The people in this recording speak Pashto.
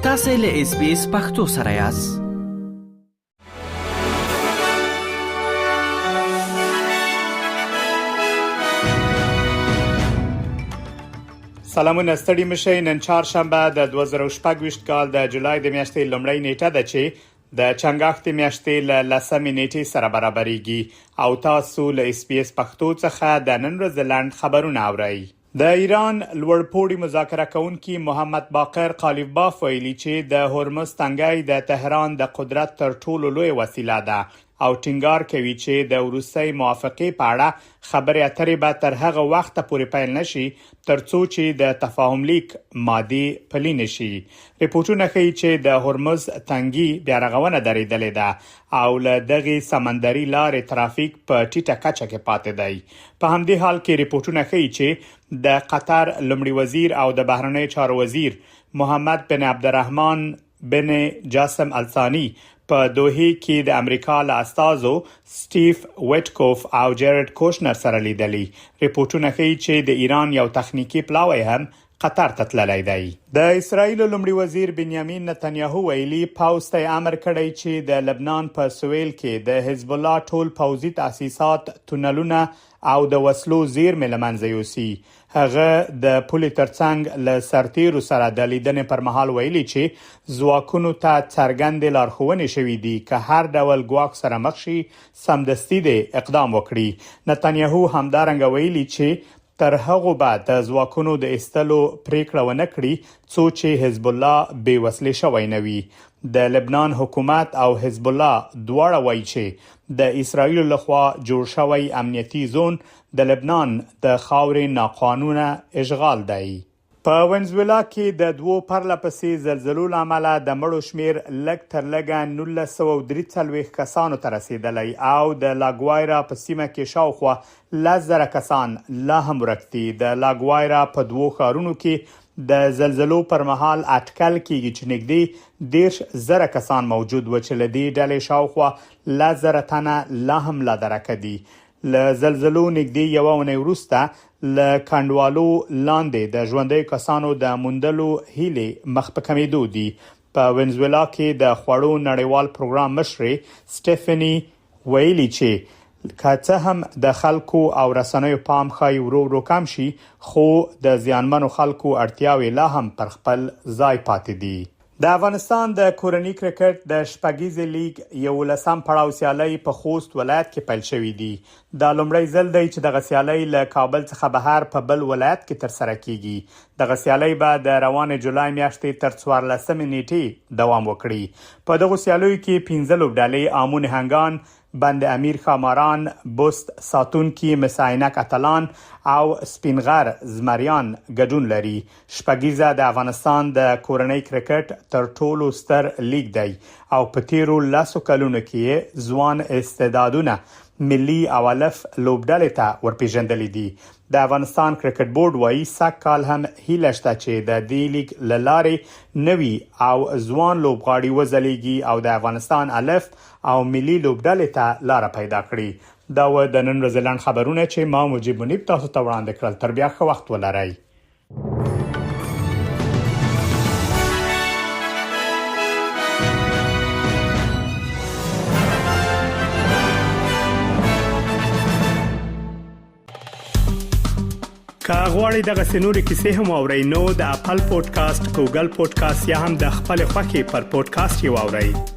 تاسو له SBS پښتو سره یاست. سلامونه ستړي مشئ. نن چهارشنبه د 2024 کال د جولای د میاشتې لومړۍ نیټه ده چې د چنګاښ د میاشتې ل 10 نیټې سره برابرېږي او تاسو له SBS پښتو څخه د نن ورځې لاند خبرونه اورئ. د ایران لوړپوړي مذاکره کوونکي محمد باقر قالیباف ویلي چې د هرمز تنګی د تهران د قدرت تر ټولو لوی وسیله ده او ټینګار کوي چې د روسي موافقې په اړه خبرې اترې به تر هغه وخت پورې پیل نشي ترڅو چې د تفاهم لیک مادي پلي نشي. ریپورتونه ښیي چې د هرمز تنګي بیا رغونه درېدلې ده او له دغه سمندري لارې ترافیک په ټیټه کچه کې پاتې دی. په همدې حال کې ریپورتونه ښیي چې د قطر لومړي وزیر او د بهرنیو چارو وزیر محمد بن عبدالرحمن بن جاسم الثانی په دوحه کې د امریکا له استازو سټیف ویټکوف او جیرد کوشنر سره لیدلي. ریپورتونه ښیي چې د ایران یو تخنیکی پلاوی هم قطر ته تللی دی. د اسرایل لومړي وزیر بنیامین نتنیاهو ویلي پوځ ته امر کړی چې د لبنان په سویل کې د حزب الله ټول پوځي تاسیسات، تونلونه او د وسلو زیرمې له منځه یوسي. هغه د پولې ترڅنګ له سرتیرو سره د لیدنې پر مهال ویلي چې ځواکونو ته څرګندې لارښوونې شوې دي که هر ډول ګواښ سره مخ شي سمدستي د اقدام وکړي. نتنیاهو همدارنګه ویلي چې تر هغه بعد د ځواکونو د استلو پریکړه ونه کړي څو چې حزب الله بې وسلې شوی نه وي. د لبنان حکومت او حزب الله دواړه وایي چې د اسرایل لخوا جوړ شوی امنیتي زون د لبنان د خاورې ناقانونه اشغال دی. په وینزویلا کې د 2 پرلپسې زلزلو لامل د مړو شمیر لږ تر لږه 1943 کسانو ته رسیدلی او د لاګوایرا په سیمه کې شاوخوا 10,000 کسان لا هم ورک دي. د لاګوایرا په 2 ښارونو کې د زلزلو پر مهال اټکل کېږي چې نږدې 10,000 کسان موجود و چې له دې ډلې شاوخوا 10,000 تنه لا هم لا درکه دي. له زلزلو نږدې یوه اونۍ وروسته له کډوالو لاندې د ژوندۍ کسانو د موندلو هیلې مخ په کمیدو دي. په وینزویلا کې د خوړو نړیوال پروګرام مشرې سټیفني ویلي چې که څه هم د خلکو او رسنیو پام ښایي ورو ورو کم شي خو د زیانمنو خلکو اړتیاوې لا هم پر خپل ځای پاتې دي. د افغانستان د کورنۍ کرکټ د شپږیزې لیګ 11م پړاو سیالۍ په خوست ولایت کې پیل شوې دي. دا لومړی ځل دی چې دغه سیالۍ له کابل څخه بهر په بل ولایت کې ترسره کیږي. دغه سیالۍ به د روانې جولای میاشتې تر 14 نیټې دوام وکړي. په دغه سیالیو کې 15 لوبډلې امون هنګان، بند امیر خاماران، بست ساتونکي مساینک اتلان او سپینغر زمریان ګډون لري. شپږیزه د افغانستان د کورنۍ کرکټ تر ټولو ستر لیګ دی او په تیرو 10 کلونو کې ځوان استعدادونه ملي او الف لوبډلې ته ورپېژندلې دي. د افغانستان کرکټ بورډ وايي سږ کال هم هیله شته چې د دې لیګ له لارې نوي او ځوان لوبغاړي وځلیږي او د افغانستان الف او ملي لوبډلې ته لار پیدا کړي. دا و د نن ورځې لاند خبرونه چې ما مجيب منیب تاسو ته وړاندې کړل. تر بیا ښه وخت ولرئ. که غواړئ دغه سنوري کیسې هم اورئ نو د خپل پودکاسټ، ګوګل پودکاسټ یا هم د خپل خوښي پر پودکاسټ یو اورئ.